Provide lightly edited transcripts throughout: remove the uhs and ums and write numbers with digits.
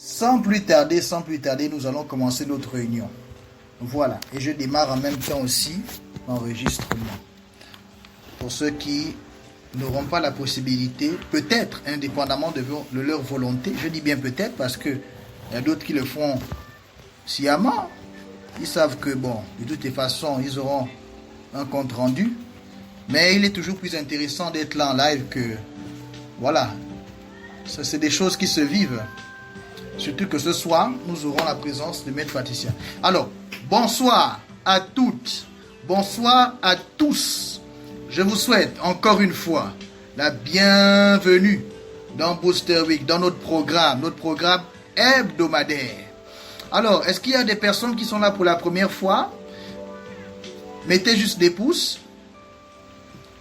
Sans plus tarder, nous allons commencer notre réunion. Voilà, et je démarre en même temps aussi l'enregistrement. Pour ceux qui n'auront pas la possibilité, peut-être indépendamment de leur volonté, je dis bien peut-être parce que il y a d'autres qui le font sciemment. Ils savent que bon, de toutes les façons, ils auront un compte rendu. Mais il est toujours plus intéressant d'être là en live que voilà. Ça, c'est des choses qui se vivent. Surtout que ce soir, nous aurons la présence de Maître Patricia. Alors, bonsoir à toutes, bonsoir à tous. Je vous souhaite encore une fois la bienvenue dans Booster Week, dans notre programme hebdomadaire. Alors, est-ce qu'il y a des personnes qui sont là pour la première fois? Mettez juste des pouces.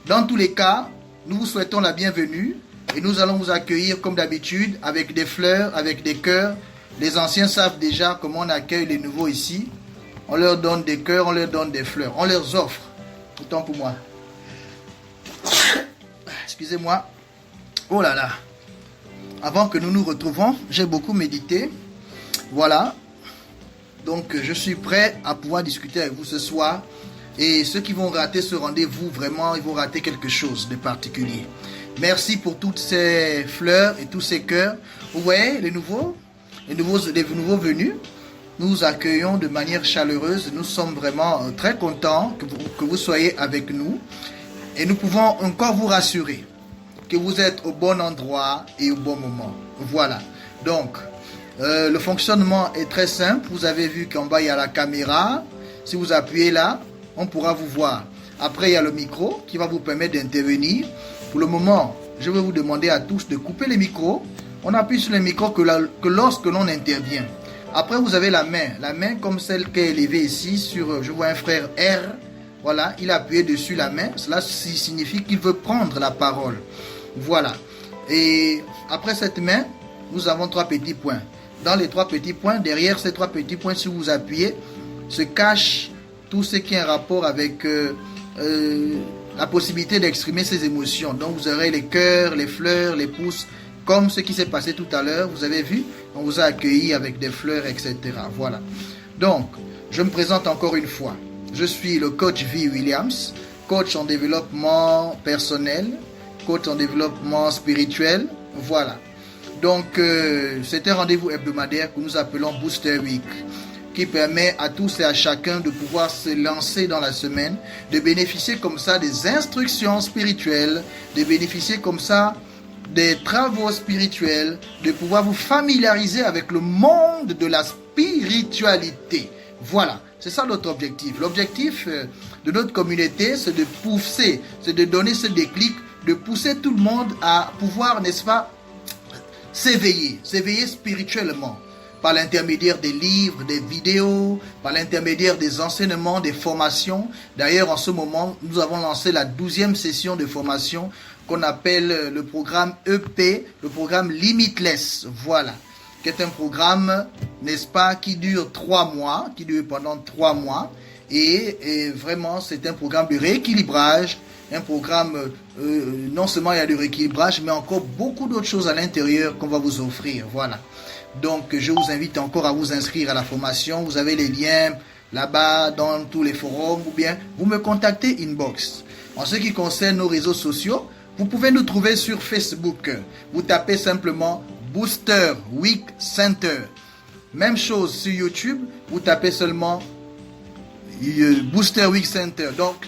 Dans tous les cas, nous vous souhaitons la bienvenue. Et nous allons vous accueillir comme d'habitude avec des fleurs, avec des cœurs. Les anciens savent déjà comment on accueille les nouveaux ici. On leur donne des cœurs, on leur donne des fleurs. On leur offre. Autant pour moi. Excusez-moi. Oh là là. Avant que nous nous retrouvons, j'ai beaucoup médité. Voilà. Donc je suis prêt à pouvoir discuter avec vous ce soir. Et ceux qui vont rater ce rendez-vous, vraiment, ils vont rater quelque chose de particulier. Merci pour toutes ces fleurs et tous ces cœurs. Vous voyez, les nouveaux venus, nous accueillons de manière chaleureuse. Nous sommes vraiment très contents que vous soyez avec nous. Et nous pouvons encore vous rassurer que vous êtes au bon endroit et au bon moment. Voilà. Donc, le fonctionnement est très simple. Vous avez vu qu'en bas, il y a la caméra. Si vous appuyez là, on pourra vous voir. Après, il y a le micro qui va vous permettre d'intervenir. Pour le moment, je vais vous demander à tous de couper les micros. On appuie sur les micros que lorsque l'on intervient. Après, vous avez la main comme celle qui est élevée ici sur, je vois un frère R. Voilà, il a appuyé dessus la main. Cela signifie qu'il veut prendre la parole. Voilà. Et après cette main, nous avons trois petits points. Dans les trois petits points, derrière ces trois petits points, si vous appuyez, se cache tout ce qui est en rapport avec la possibilité d'exprimer ses émotions. Donc vous aurez les cœurs, les fleurs, les pouces, comme ce qui s'est passé tout à l'heure. Vous avez vu, on vous a accueilli avec des fleurs, etc. Voilà. Donc, je me présente encore une fois. Je suis le coach V. Williams, coach en développement personnel, coach en développement spirituel. Voilà. Donc, c'est un rendez-vous hebdomadaire que nous appelons Booster Week, qui permet à tous et à chacun de pouvoir se lancer dans la semaine, de bénéficier comme ça des instructions spirituelles, de bénéficier comme ça des travaux spirituels, de pouvoir vous familiariser avec le monde de la spiritualité. Voilà, c'est ça notre objectif. L'objectif de notre communauté, c'est de pousser, c'est de donner ce déclic, de pousser tout le monde à pouvoir, n'est-ce pas, s'éveiller spirituellement. Par l'intermédiaire des livres, des vidéos, par l'intermédiaire des enseignements, des formations. D'ailleurs, en ce moment, nous avons lancé la 12e session de formation qu'on appelle le programme EP, le programme Limitless. Voilà, qui est un programme, n'est-ce pas, qui dure 3 mois, qui dure pendant 3 mois. Et vraiment, c'est un programme de rééquilibrage, un programme, non seulement il y a du rééquilibrage, mais encore beaucoup d'autres choses à l'intérieur qu'on va vous offrir. Voilà. Donc, je vous invite encore à vous inscrire à la formation. Vous avez les liens là-bas dans tous les forums ou bien vous me contactez inbox. En ce qui concerne nos réseaux sociaux, vous pouvez nous trouver sur Facebook. Vous tapez simplement Booster Week Center. Même chose sur YouTube, vous tapez seulement Booster Week Center. Donc,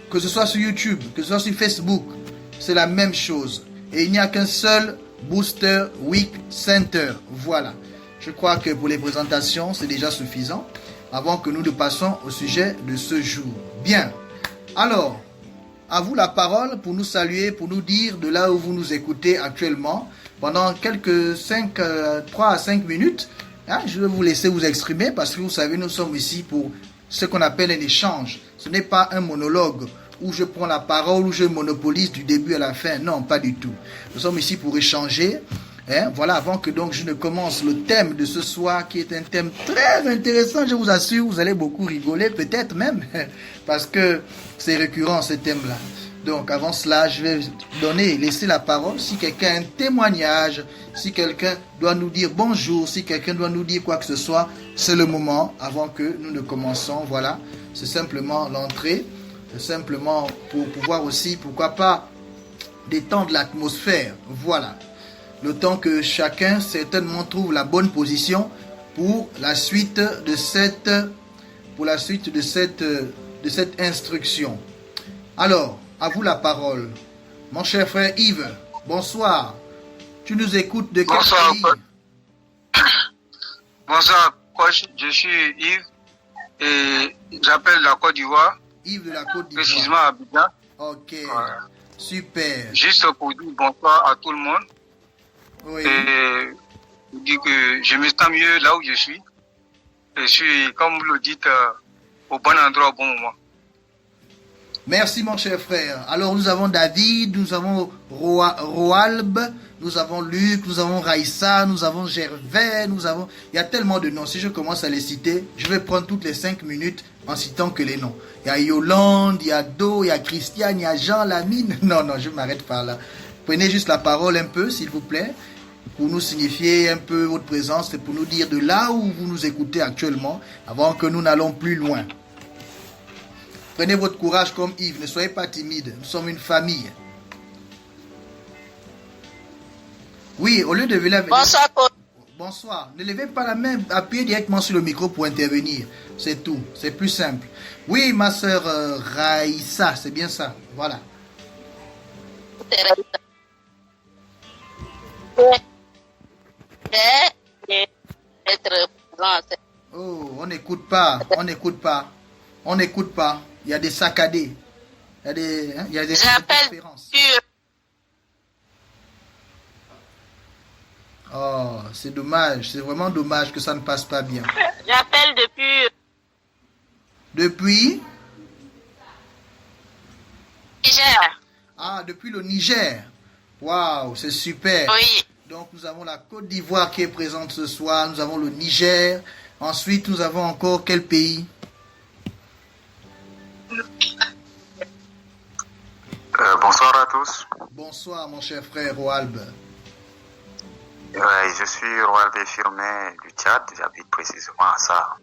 que ce soit sur YouTube, que ce soit sur Facebook, c'est la même chose. Et il n'y a qu'un seul Booster Week Center. Voilà. Je crois que pour les présentations, c'est déjà suffisant. Avant que nous ne passions au sujet de ce jour. Bien. Alors, à vous la parole pour nous saluer, pour nous dire de là où vous nous écoutez actuellement. Pendant quelques 3 à 5 minutes, je vais vous laisser vous exprimer parce que vous savez, nous sommes ici pour ce qu'on appelle un échange. Ce n'est pas un monologue où je prends la parole, où je monopolise du début à la fin. Non, pas du tout. Nous sommes ici pour échanger. Voilà, avant que donc je ne commence le thème de ce soir, qui est un thème très intéressant, je vous assure, vous allez beaucoup rigoler, peut-être même, parce que c'est récurrent ce thème-là. Donc avant cela, je vais laisser la parole. Si quelqu'un a un témoignage, si quelqu'un doit nous dire bonjour, si quelqu'un doit nous dire quoi que ce soit, c'est le moment avant que nous ne commençons. Voilà, c'est simplement l'entrée. C'est simplement pour pouvoir aussi, pourquoi pas, détendre l'atmosphère. Voilà. Le temps que chacun certainement trouve la bonne position pour la suite de cette instruction. Alors, à vous la parole. Mon cher frère Yves, bonsoir. Tu nous écoutes de quel pays? Bonsoir, coach. Je suis Yves et j'appelle la Côte d'Ivoire. Yves de la Côte d'Ivoire. Précisément à Abidjan. Ok, voilà. Super. Juste pour dire bonsoir à tout le monde. Oui. Et dire que je me sens mieux là où je suis. Et je suis, comme vous le dites, au bon endroit au bon moment. Merci mon cher frère. Alors nous avons David, nous avons Roalb, nous avons Luc, nous avons Raïssa, nous avons Gervais, il y a tellement de noms. Si je commence à les citer, je vais prendre toutes les 5 minutes en citant que les noms. Il y a Yolande, il y a Do, il y a Christiane, il y a Jean Lamine. Non, je m'arrête par là. Prenez juste la parole un peu, s'il vous plaît, pour nous signifier un peu votre présence et pour nous dire de là où vous nous écoutez actuellement, avant que nous n'allons plus loin. Prenez votre courage comme Yves, ne soyez pas timide, nous sommes une famille. Oui, au lieu de lever... Bonsoir. Bonsoir. Ne levez pas la main, appuyez directement sur le micro pour intervenir. C'est tout, c'est plus simple. Oui, ma soeur Raïssa, c'est bien ça, voilà. Oh, on n'écoute pas. Il y a des saccadés. Il y a des interférences. Oh, c'est dommage. C'est vraiment dommage que ça ne passe pas bien. J'appelle depuis... Depuis Niger. Ah, depuis le Niger. Waouh, c'est super. Oui. Donc, nous avons la Côte d'Ivoire qui est présente ce soir. Nous avons le Niger. Ensuite, nous avons encore quel pays? Bonsoir à tous. Bonsoir, mon cher frère Roalb. Ouais, je suis Roalb Firmé du Tchad. J'habite précisément à ça.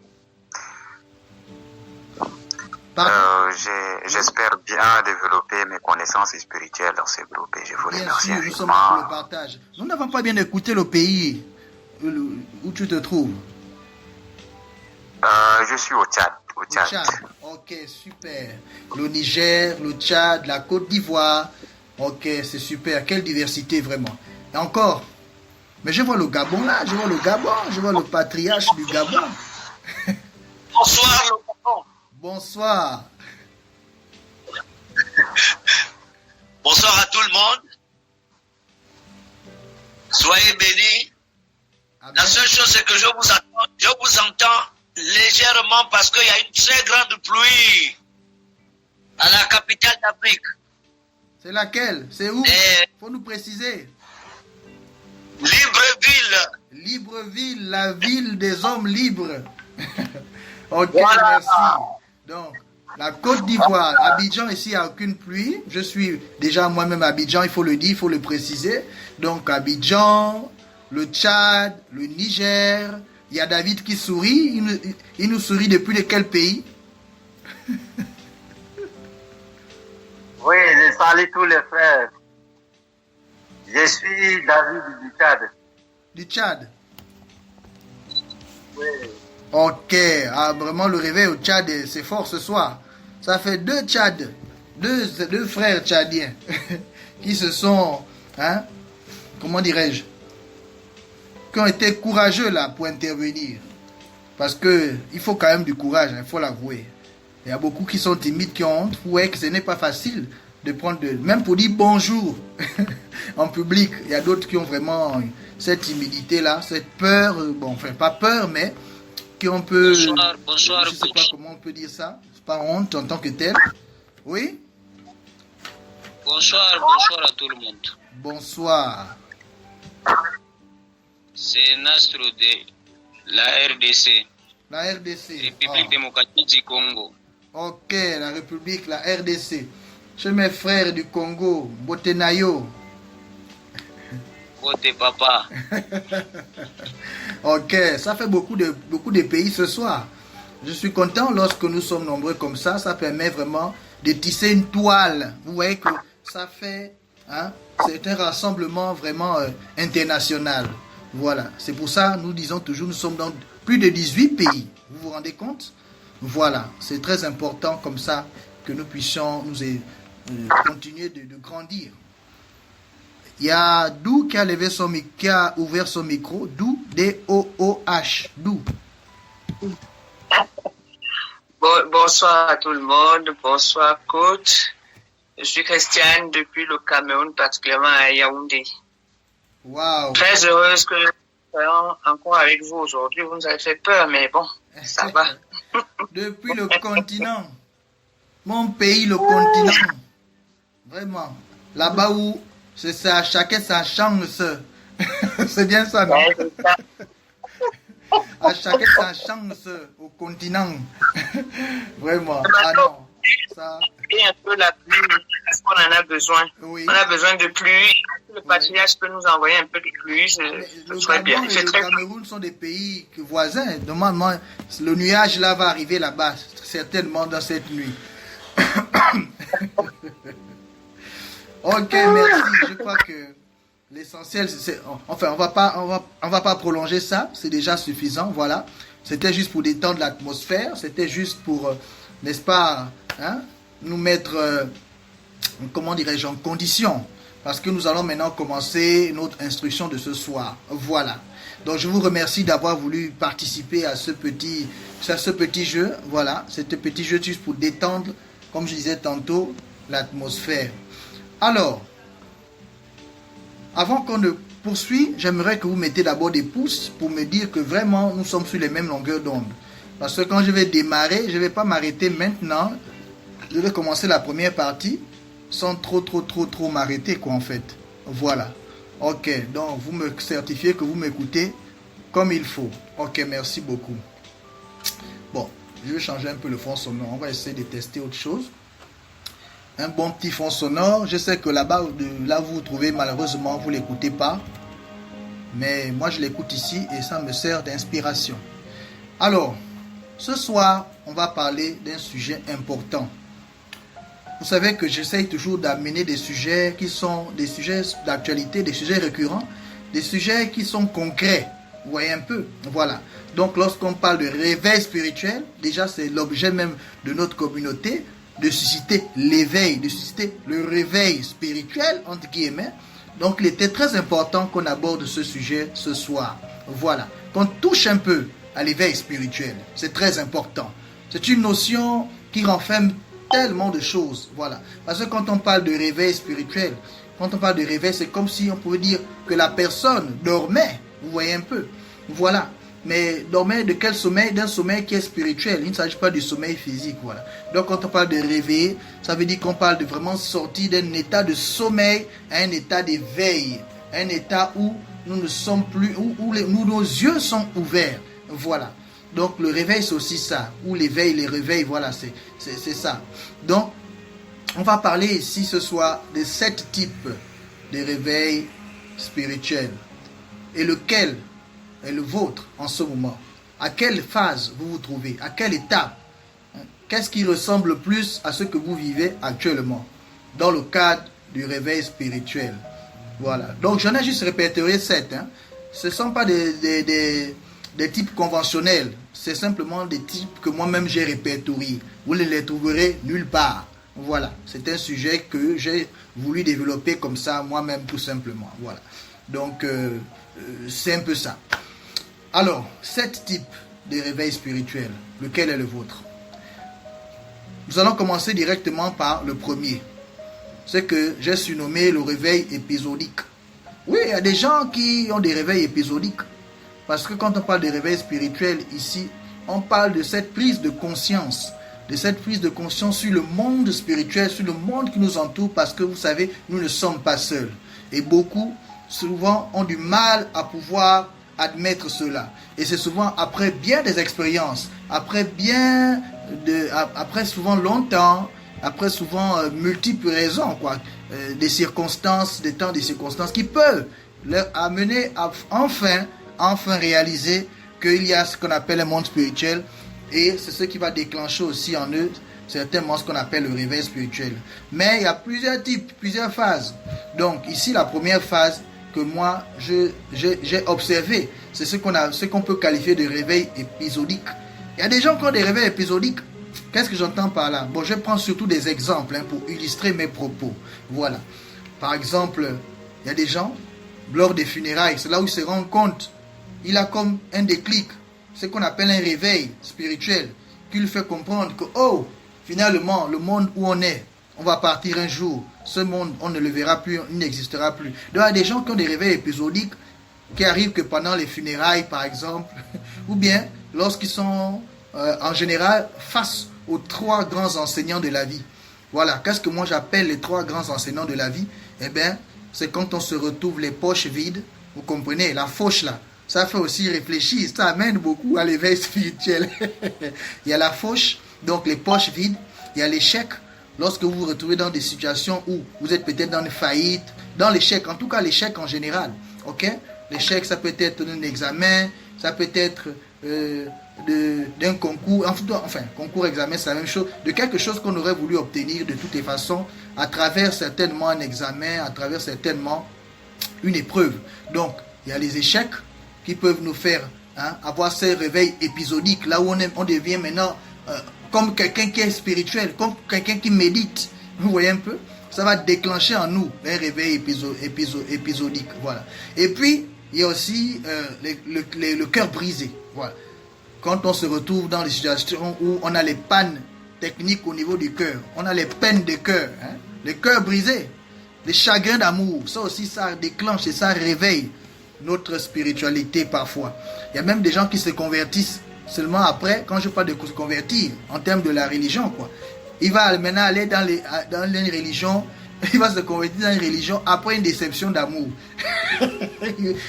J'espère bien développer mes connaissances spirituelles dans ces groupes et je vous remercie infiniment. Bien sûr, nous sommes là pour le partage. Nous n'avons pas bien écouté le pays où tu te trouves. Je suis au Tchad. Au Tchad. Ok, super. Le Niger, le Tchad, la Côte d'Ivoire. Ok, c'est super. Quelle diversité vraiment. Et encore. Mais je vois le Gabon là. Je vois le patriarche du Gabon. Bonsoir, le Gabon. Bonsoir. Bonsoir à tout le monde. Soyez bénis. Amen. La seule chose, c'est que je vous entends légèrement parce qu'il y a une très grande pluie à la capitale d'Afrique. C'est laquelle? C'est où? Faut nous préciser. Libreville. Libreville, la ville des hommes libres. Ok, voilà. Merci. Donc, la Côte d'Ivoire, Abidjan, ici, il n'y a aucune pluie. Je suis déjà moi-même à Abidjan, il faut le dire, il faut le préciser. Donc, Abidjan, le Tchad, le Niger. Il y a David qui sourit. Il nous sourit depuis de quel pays? Oui, je salue tous les frères. Je suis David du Tchad. Du Tchad? Oui. Ok, ah, vraiment le réveil au Tchad, c'est fort ce soir. Ça fait 2 Tchad, deux frères tchadiens qui se sont, hein, comment dirais-je, qui ont été courageux là pour intervenir. Parce que il faut quand même du courage, il faut l'avouer. Il y a beaucoup qui sont timides, qui ont honte. Ouais, que ce n'est pas facile de prendre même pour dire bonjour en public. Il y a d'autres qui ont vraiment cette timidité là, cette peur, bon, enfin pas peur, mais on peut, bonsoir, je sais pas comment on peut dire ça, c'est pas honte en tant que tel. Oui. Bonsoir à tout le monde. Bonsoir. C'est Nastro de la RDC. La RDC. République démocratique du Congo. Ok, la République, la RDC. Chez mes frères du Congo, Botenayo. Côté papa. Ok, ça fait beaucoup de pays ce soir. Je suis content lorsque nous sommes nombreux comme ça. Ça permet vraiment de tisser une toile. Vous voyez que ça fait... Hein, c'est un rassemblement vraiment international. Voilà, c'est pour ça nous disons toujours nous sommes dans plus de 18 pays. Vous vous rendez compte? Voilà, c'est très important comme ça que nous puissions nous continuer de grandir. Il y a Dou qui a qui a ouvert son micro. Dou, D-O-O-H. Dou. Bonsoir à tout le monde. Bonsoir, coach. Je suis Christiane depuis le Cameroun, particulièrement à Yaoundé. Wow. Très heureuse que nous soyons encore avec vous aujourd'hui. Vous nous avez fait peur, mais bon, ça va. Depuis le continent. Mon pays, le continent. Vraiment. Là-bas où c'est ça, chacun sa chance. C'est bien ça, non? À chacun sa chance au continent. Vraiment. Ah non. Ça... Et un peu la pluie, parce qu'on en a besoin. Oui. On a besoin de pluie. Le patriarche peut nous envoyer un peu de pluie, ce serait bien. Le Cameroun sont des pays voisins. Normalement, le nuage là va arriver là-bas, certainement dans cette nuit. Ok, merci. Je crois que l'essentiel, c'est... Enfin, on va pas prolonger ça. C'est déjà suffisant, voilà. C'était juste pour détendre l'atmosphère. C'était juste pour, n'est-ce pas, hein, nous mettre, comment dirais-je, en condition. Parce que nous allons maintenant commencer notre instruction de ce soir. Voilà. Donc, je vous remercie d'avoir voulu participer à ce petit jeu. Voilà. C'était petit jeu juste pour détendre, comme je disais tantôt, l'atmosphère. Alors, avant qu'on ne poursuive, j'aimerais que vous mettez d'abord des pouces pour me dire que vraiment nous sommes sur les mêmes longueurs d'onde. Parce que quand je vais démarrer, je ne vais pas m'arrêter maintenant. Je vais commencer la première partie sans trop m'arrêter, quoi, en fait. Voilà. Ok, donc vous me certifiez que vous m'écoutez comme il faut. Ok, merci beaucoup. Bon, je vais changer un peu le fond sonore. On va essayer de tester autre chose. Un bon petit fond sonore. Je sais que là-bas, là vous vous trouvez, malheureusement, vous ne l'écoutez pas. Mais moi, je l'écoute ici et ça me sert d'inspiration. Alors, ce soir, on va parler d'un sujet important. Vous savez que j'essaye toujours d'amener des sujets qui sont des sujets d'actualité, des sujets récurrents, des sujets qui sont concrets. Vous voyez un peu? Voilà. Donc, lorsqu'on parle de réveil spirituel, déjà, c'est l'objet même de notre communauté, de susciter l'éveil, de susciter le réveil spirituel, entre guillemets. Donc, il était très important qu'on aborde ce sujet ce soir. Voilà. Qu'on touche un peu à l'éveil spirituel. C'est très important. C'est une notion qui renferme tellement de choses. Voilà. Parce que quand on parle de réveil spirituel, quand on parle de réveil, c'est comme si on pouvait dire que la personne dormait. Vous voyez un peu. Voilà. Mais dormait de quel sommeil? D'un sommeil qui est spirituel. Il ne s'agit pas du sommeil physique. Voilà. Donc quand on parle de réveil, ça veut dire qu'on parle de vraiment sortir d'un état de sommeil à un état d'éveil. Un état où nous ne sommes plus, où nos yeux sont ouverts. Voilà. Donc le réveil, c'est aussi ça. Ou l'éveil, les réveils, voilà, c'est ça. Donc, on va parler ici ce soir de 7 types de réveils spirituels. Et lequel est le vôtre en ce moment? À quelle phase vous vous trouvez? À quelle étape? Qu'est-ce qui ressemble plus à ce que vous vivez actuellement dans le cadre du réveil spirituel? Voilà. Donc, j'en ai juste répertorié 7. Hein. Ce ne sont pas des types conventionnels. C'est simplement des types que moi-même j'ai répertoriés. Vous ne les trouverez nulle part. Voilà. C'est un sujet que j'ai voulu développer comme ça moi-même tout simplement. Voilà. Donc, c'est un peu ça. Alors, 7 types de réveil spirituel. Lequel est le vôtre? Nous allons commencer directement par le premier. C'est que j'ai surnommé le réveil épisodique. Oui, il y a des gens qui ont des réveils épisodiques. Parce que quand on parle de réveil spirituel ici, on parle de cette prise de conscience. De cette prise de conscience sur le monde spirituel, sur le monde qui nous entoure. Parce que vous savez, nous ne sommes pas seuls. Et beaucoup, souvent, ont du mal à pouvoir admettre cela. Et c'est souvent après bien des expériences, après souvent longtemps après souvent multiples raisons, quoi, des circonstances, des temps, des circonstances qui peuvent leur amener à enfin réaliser qu'il y a ce qu'on appelle le monde spirituel, et c'est ce qui va déclencher aussi en eux certainement ce qu'on appelle le réveil spirituel. Mais il y a plusieurs types, plusieurs phases. Donc ici, la première phase que moi j'ai observé, c'est ce qu'on peut qualifier de réveil épisodique. Il y a des gens qui ont des réveils épisodiques. Qu'est-ce que j'entends par là? Bon, je prends surtout des exemples pour illustrer mes propos. Voilà. Par exemple, il y a des gens, lors des funérailles, c'est là où ils se rendent compte, il a comme un déclic, ce qu'on appelle un réveil spirituel, qui lui fait comprendre que, oh, finalement, le monde où on est, on va partir un jour. Ce monde, on ne le verra plus, il n'existera plus. Donc, il y a des gens qui ont des réveils épisodiques qui arrivent que pendant les funérailles, par exemple, ou bien lorsqu'ils sont en général face aux 3 grands enseignants de la vie. Voilà, qu'est-ce que moi j'appelle les 3 grands enseignants de la vie? Eh bien, c'est quand on se retrouve les poches vides, vous comprenez, la fauche là. Ça fait aussi réfléchir, ça amène beaucoup à l'éveil spirituel. Il y a la fauche, donc les poches vides. Il y a l'échec, lorsque vous vous retrouvez dans des situations où vous êtes peut-être dans une faillite, dans l'échec, en tout cas l'échec en général. Ok? L'échec, ça peut être d'un examen, ça peut être d'un concours, enfin, concours, examen, c'est la même chose, de quelque chose qu'on aurait voulu obtenir de toutes les façons, à travers certainement un examen, à travers certainement une épreuve. Donc, il y a les échecs qui peuvent nous faire avoir ces réveils épisodiques, là où on devient maintenant comme quelqu'un qui est spirituel, comme quelqu'un qui médite. Vous voyez un peu? Ça va déclencher en nous un réveil épisodique. Voilà. Et puis, il y a aussi le cœur brisé. Voilà. Quand on se retrouve dans des situations où on a les pannes techniques au niveau du cœur, on a les peines de cœur, les cœurs brisés, les chagrins d'amour, ça aussi, ça déclenche et ça réveille notre spiritualité parfois. Il y a même des gens qui se convertissent seulement après, quand je parle de se convertir, en termes de la religion, quoi. Il va maintenant aller dans une religion, il va se convertir dans une religion après une déception d'amour.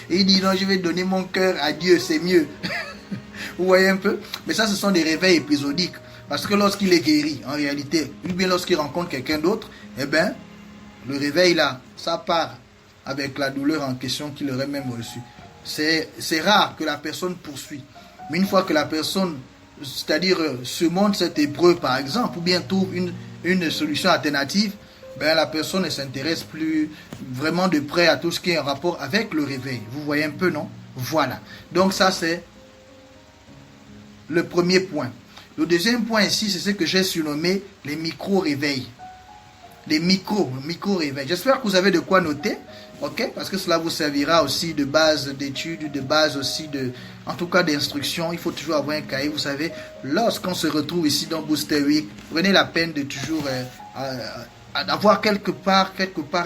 Il dit non, je vais donner mon cœur à Dieu, c'est mieux. Vous voyez un peu? Mais ça, ce sont des réveils épisodiques. Parce que lorsqu'il est guéri, en réalité, ou bien lorsqu'il rencontre quelqu'un d'autre, eh bien, le réveil là, ça part avec la douleur en question qu'il aurait même reçue. C'est rare que la personne poursuit. Mais une fois que la personne, c'est-à-dire surmonte cette épreuve par exemple, ou bien trouve une solution alternative, ben la personne ne s'intéresse plus vraiment de près à tout ce qui est en rapport avec le réveil. Vous voyez un peu, non? Voilà. Donc ça, c'est le premier point. Le deuxième point ici, c'est ce que j'ai surnommé les micro-réveils. Les micro-réveils. J'espère que vous avez de quoi noter. Ok, parce que cela vous servira aussi de base d'études, de base aussi en tout cas d'instruction. Il faut toujours avoir un cahier. Vous savez, lorsqu'on se retrouve ici dans Booster Week, prenez la peine de toujours d'avoir quelque part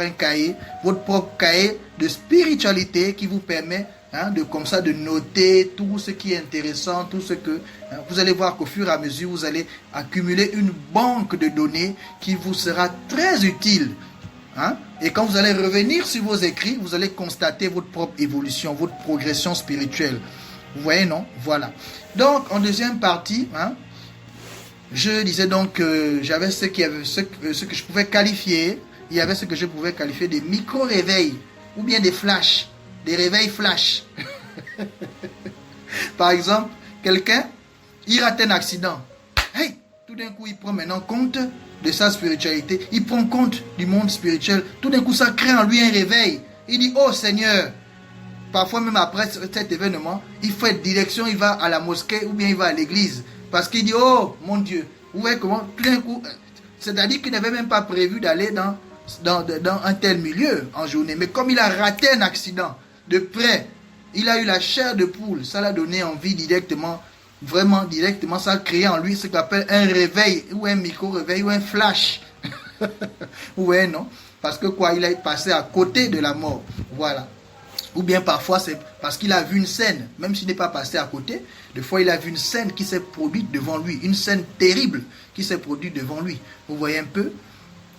un cahier, votre propre cahier de spiritualité qui vous permet de noter tout ce qui est intéressant, tout ce que vous allez voir qu'au fur et à mesure, vous allez accumuler une banque de données qui vous sera très utile. Et quand vous allez revenir sur vos écrits, vous allez constater votre propre évolution, votre progression spirituelle. Vous voyez, non? Voilà. Donc, en deuxième partie, je disais donc que j'avais ce que je pouvais qualifier, il y avait ce que je pouvais qualifier des micro-réveils, ou bien des flashs, des réveils flash. Par exemple, quelqu'un, il rate un accident. Hey, tout d'un coup, il prend maintenant compte de sa spiritualité, il prend compte du monde spirituel, tout d'un coup ça crée en lui un réveil, il dit oh Seigneur, parfois même après cet événement, il fait direction, il va à la mosquée ou bien il va à l'église, parce qu'il dit oh mon Dieu, vous voyez comment, tout d'un coup, c'est-à-dire qu'il n'avait même pas prévu d'aller dans un tel milieu en journée, mais comme il a raté un accident de près, il a eu la chair de poule, ça l'a donné envie directement, vraiment directement, ça a créé en lui ce qu'on appelle un réveil, ou un micro-réveil, ou un flash. Vous voyez, non? Parce que quoi, il est passé à côté de la mort. Voilà. Ou bien parfois, c'est parce qu'il a vu une scène, même s'il n'est pas passé à côté, des fois il a vu une scène qui s'est produite devant lui, une scène terrible qui s'est produite devant lui. Vous voyez un peu?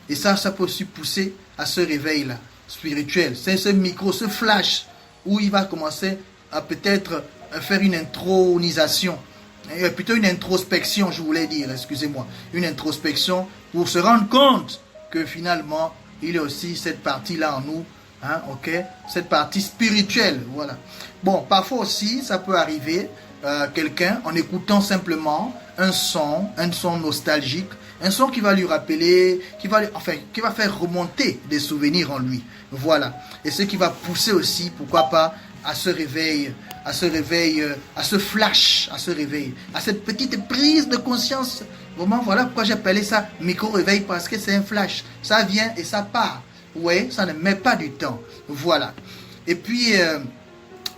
Et ça peut aussi pousser à ce réveil-là, spirituel. C'est ce micro, ce flash, où il va commencer à peut-être faire une intronisation plutôt une introspection, je voulais dire, excusez-moi, une introspection pour se rendre compte que finalement, il y a aussi cette partie-là en nous, hein, ok, cette partie spirituelle, voilà. Bon, parfois aussi, ça peut arriver, quelqu'un, en écoutant simplement un son nostalgique, un son qui va lui rappeler, qui va faire remonter des souvenirs en lui, voilà. Et ce qui va pousser aussi, pourquoi pas, à ce réveil, à ce flash, à ce réveil, à cette petite prise de conscience. Vraiment, voilà pourquoi j'appelais ça micro-réveil, parce que c'est un flash. Ça vient et ça part. Oui, ça ne met pas du temps. Voilà. Et puis,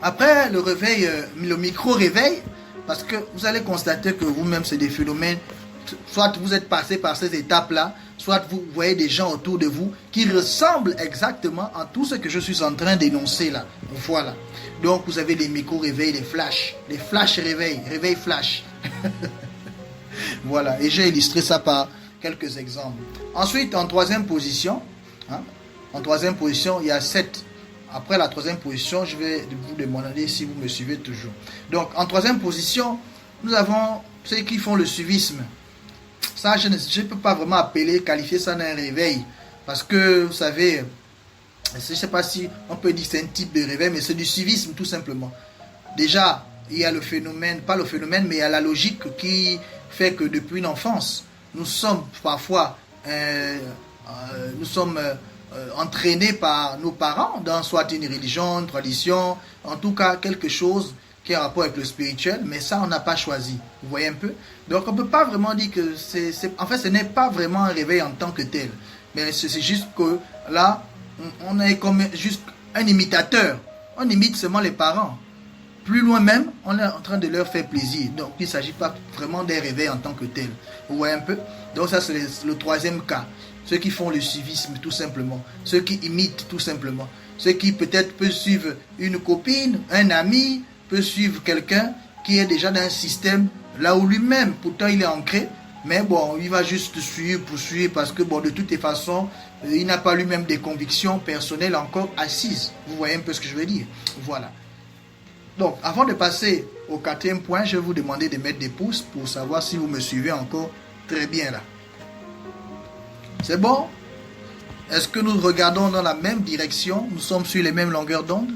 après le réveil, le micro-réveil, parce que vous allez constater que vous-même, c'est des phénomènes, soit vous êtes passé par ces étapes-là, soit vous voyez des gens autour de vous qui ressemblent exactement à tout ce que je suis en train d'énoncer là. Voilà. Donc, vous avez les micro-réveils, les flash réveils, réveil flash. Voilà. Et j'ai illustré ça par quelques exemples. Ensuite, en troisième position, hein, il y a 7. Après la troisième position, je vais vous demander si vous me suivez toujours. Donc, en troisième position, nous avons ceux qui font le suivisme. Ça, je ne peux pas vraiment qualifier ça d'un réveil. Parce que, vous savez, je ne sais pas si on peut dire que c'est un type de réveil, mais c'est du suivisme tout simplement. Déjà, il y a le phénomène, pas le phénomène, mais il y a la logique qui fait que depuis l'enfance, nous sommes parfois entraînés par nos parents dans soit une religion, une tradition, en tout cas quelque chose qui a rapport avec le spirituel, mais ça on n'a pas choisi. Vous voyez un peu? Donc on ne peut pas vraiment dire que en fait ce n'est pas vraiment un réveil en tant que tel, mais c'est juste que là on est comme juste un imitateur. On imite seulement les parents. Plus loin même, on est en train de leur faire plaisir. Donc il ne s'agit pas vraiment d'un réveil en tant que tel. Vous voyez un peu? Donc ça c'est le troisième cas. Ceux qui font le suivisme tout simplement. Ceux qui imitent tout simplement. Ceux qui peut-être peuvent suivre une copine, un ami, peut suivre quelqu'un qui est déjà dans un système là où lui-même, pourtant il est ancré, mais bon, il va juste poursuivre parce que bon, de toutes les façons, il n'a pas lui-même des convictions personnelles encore assises. Vous voyez un peu ce que je veux dire? Voilà. Donc, avant de passer au quatrième point, je vais vous demander de mettre des pouces pour savoir si vous me suivez encore très bien là. C'est bon? Est-ce que nous regardons dans la même direction? Nous sommes sur les mêmes longueurs d'onde?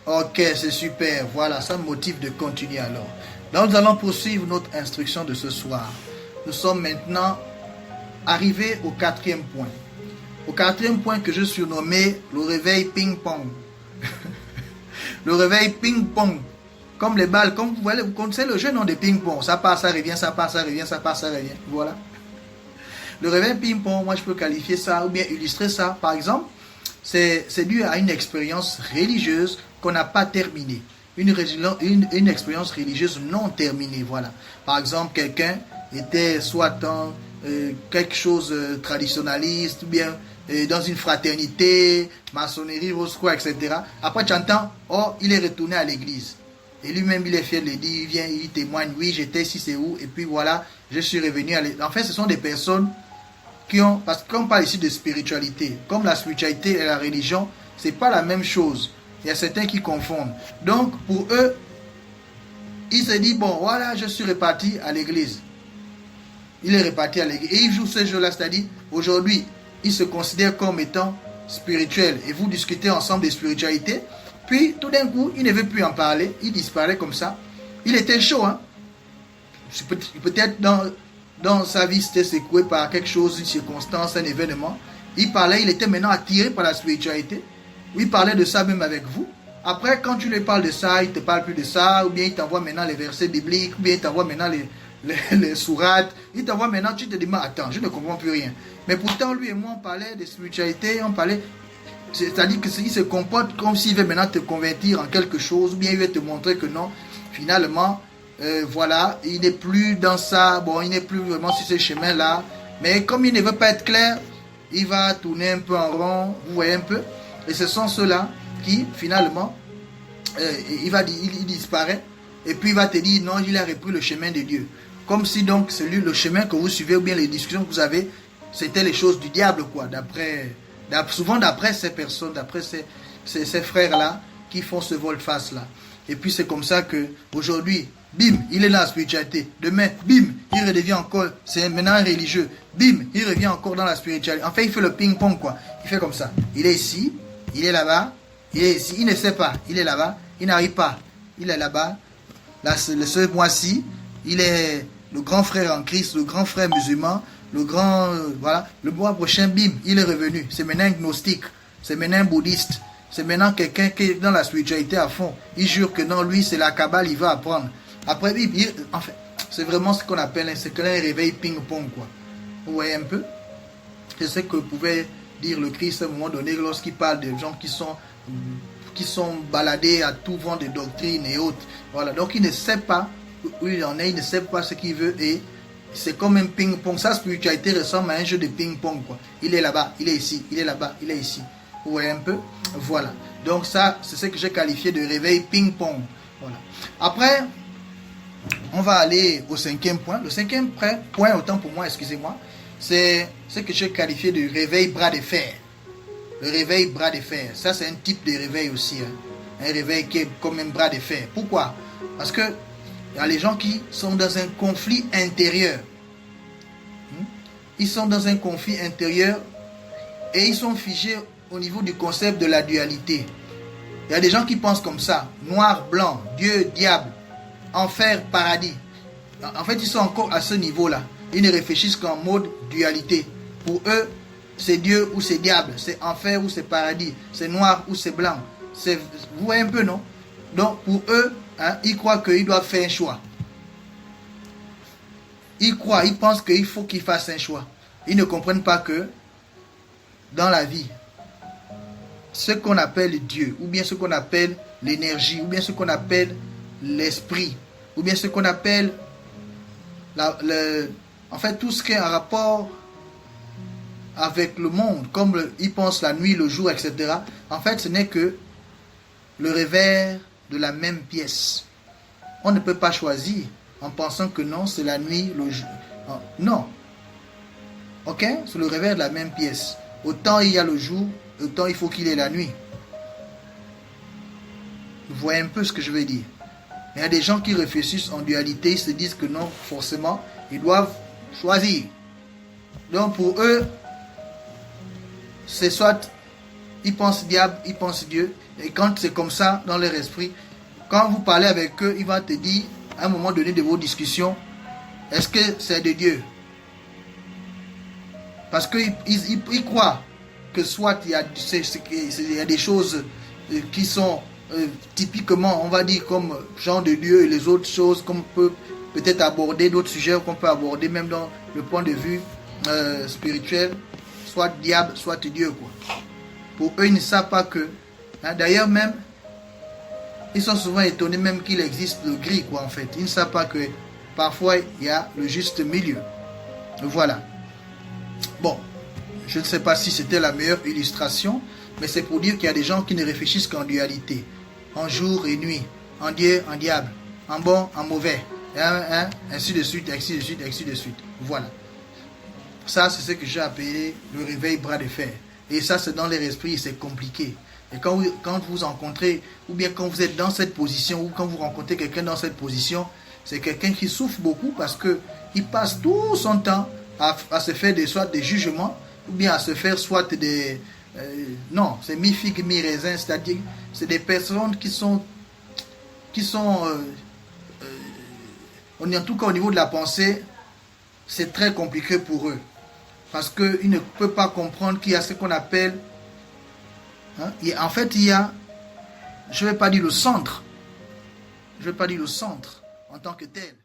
Ok, c'est super. Voilà, ça me motive de continuer alors. Donc, nous allons poursuivre notre instruction de ce soir. Nous sommes maintenant arrivés au quatrième point. Au quatrième point que je surnommais le réveil ping-pong. Le réveil ping-pong. Comme les balles, comme vous voyez, vous connaissez le jeu non de ping-pong. Ça part, ça revient, ça part, ça revient, ça part, ça revient. Voilà. Le réveil ping-pong, moi je peux qualifier ça ou bien illustrer ça. Par exemple, c'est dû à une expérience religieuse qu'on n'a pas terminée. Une expérience religieuse non terminée. Voilà. Par exemple, quelqu'un était soit dans quelque chose traditionnaliste ou bien dans une fraternité, maçonnerie, rose-croix, etc. Après, tu entends, oh, il est retourné à l'église. Et lui-même, il est fier de le dire, il vient, il témoigne, oui, j'étais ici, c'est où, et puis voilà, je suis revenu à l'église. En fait, ce sont des personnes qui ont, parce qu'on parle ici de spiritualité, comme la spiritualité et la religion, c'est pas la même chose. Il y a certains qui confondent. Donc, pour eux, il se dit, bon, voilà, je suis reparti à l'église. Il est reparti à l'église. Et il joue ce jeu-là, c'est-à-dire, aujourd'hui, il se considère comme étant spirituel. Et vous discutez ensemble de spiritualité. Puis, tout d'un coup, il ne veut plus en parler. Il disparaît comme ça. Il était chaud, hein. Peut-être dans sa vie, c'était secoué par quelque chose, une circonstance, un événement. Il parlait, il était maintenant attiré par la spiritualité. Il parlait de ça même avec vous. Après, quand tu lui parles de ça, il ne te parle plus de ça. Ou bien il t'envoie maintenant les versets bibliques. Ou bien il t'envoie maintenant les sourates. Il t'envoie maintenant, tu te dis, mais attends, je ne comprends plus rien. Mais pourtant, lui et moi, on parlait de spiritualité, on parlait... C'est-à-dire qu'il se comporte comme s'il veut maintenant te convertir en quelque chose, ou bien il veut te montrer que non, finalement, voilà, il n'est plus dans ça, bon, il n'est plus vraiment sur ce chemin-là. Mais comme il ne veut pas être clair, il va tourner un peu en rond, vous voyez un peu. Et ce sont ceux-là qui, finalement, il disparaît, et puis il va te dire, non, il a repris le chemin de Dieu. Comme si donc, le chemin que vous suivez, ou bien les discussions que vous avez, c'était les choses du diable, quoi, souvent d'après ces personnes, d'après ces frères-là, qui font ce volte-face-là. Et puis c'est comme ça que, aujourd'hui, bim, il est dans la spiritualité. Demain, bim, il redevient encore, c'est maintenant un religieux. Bim, il revient encore dans la spiritualité. En fait, il fait le ping-pong, quoi. Il fait comme ça. Il est ici, il est là-bas, il est ici, il ne sait pas. Il est là-bas, il n'arrive pas. Il est là-bas. Là, ce mois-ci, il est le grand frère en Christ, le grand frère musulman, le grand, voilà. Le mois prochain, bim, il est revenu. C'est maintenant un gnostique, c'est maintenant un bouddhiste. C'est maintenant quelqu'un qui est dans la spiritualité à fond. Il jure que non, lui, c'est la Kabbale, il va apprendre. Après, en fait, c'est vraiment ce qu'on appelle un réveil ping-pong, quoi. Vous voyez un peu? C'est ce que pouvait dire le Christ à un moment donné lorsqu'il parle des gens qui sont baladés à tout vent de doctrines et autres. Voilà. Donc, il ne sait pas où il en est, il ne sait pas ce qu'il veut et c'est comme un ping-pong. Sa spiritualité ressemble à un jeu de ping-pong, quoi. Il est là-bas, il est ici, il est là-bas, il est ici. Vous voyez un peu? Voilà. Donc ça, c'est ce que j'ai qualifié de réveil ping-pong. Voilà. Après, on va aller au 5e point. Le 5e point, autant pour moi, excusez-moi, c'est ce que j'ai qualifié de réveil bras de fer. Le réveil bras de fer. Ça, c'est un type de réveil aussi. Hein. Un réveil qui est comme un bras de fer. Pourquoi? Parce que il y a les gens qui sont dans un conflit intérieur. Ils sont dans un conflit intérieur et ils sont figés au niveau du concept de la dualité. Il y a des gens qui pensent comme ça. Noir, blanc, Dieu, diable, enfer, paradis. En fait, ils sont encore à ce niveau-là. Ils ne réfléchissent qu'en mode dualité. Pour eux, c'est Dieu ou c'est diable. C'est enfer ou c'est paradis. C'est noir ou c'est blanc. Vous voyez un peu, non? Donc, pour eux, hein, ils croient qu'ils doivent faire un choix. Ils pensent qu'il faut qu'ils fassent un choix. Ils ne comprennent pas que dans la vie, ce qu'on appelle Dieu, ou bien ce qu'on appelle l'énergie, ou bien ce qu'on appelle l'esprit, ou bien ce qu'on appelle en fait tout ce qui est en rapport avec le monde, comme ils pensent la nuit, le jour, etc. En fait, ce n'est que le revers de la même pièce. On ne peut pas choisir en pensant que non, c'est la nuit, le jour. Non. Ok? C'est le revers de la même pièce. Autant il y a le jour, autant il faut qu'il y ait la nuit. Vous voyez un peu ce que je veux dire. Il y a des gens qui réfléchissent en dualité, ils se disent que non, forcément, ils doivent choisir. Donc pour eux, c'est soit ils pensent diable, ils pensent Dieu. Et quand c'est comme ça dans leur esprit, quand vous parlez avec eux, ils vont te dire, à un moment donné de vos discussions, est-ce que c'est de Dieu? Parce qu'ils croient que soit il y a des choses qui sont typiquement, on va dire, comme genre de Dieu et les autres choses qu'on peut peut-être aborder, d'autres sujets qu'on peut aborder même dans le point de vue spirituel, soit diable, soit Dieu, quoi. Pour eux, ils ne savent pas que, hein, d'ailleurs même, ils sont souvent étonnés même qu'il existe le gris, quoi, en fait. Ils ne savent pas que parfois il y a le juste milieu. Voilà. Bon, je ne sais pas si c'était la meilleure illustration, mais c'est pour dire qu'il y a des gens qui ne réfléchissent qu'en dualité, en jour et nuit, en Dieu, en diable, en bon, en mauvais, hein, ainsi de suite, ainsi de suite, ainsi de suite. Voilà. Ça, c'est ce que j'ai appelé le réveil bras de fer. Et ça, c'est dans les esprits, c'est compliqué. Et quand vous rencontrez, ou bien quand vous êtes dans cette position, ou quand vous rencontrez quelqu'un dans cette position, c'est quelqu'un qui souffre beaucoup parce qu'il passe tout son temps à se faire soit des jugements, ou bien à se faire soit des... non, c'est mi-figue, mi-raisin, c'est-à-dire c'est des personnes qui sont on est en tout cas au niveau de la pensée, c'est très compliqué pour eux. Parce qu'ils ne peuvent pas comprendre qu'il y a ce qu'on appelle... Hein, en fait, il y a... Je ne vais pas dire le centre. Je ne vais pas dire le centre en tant que tel.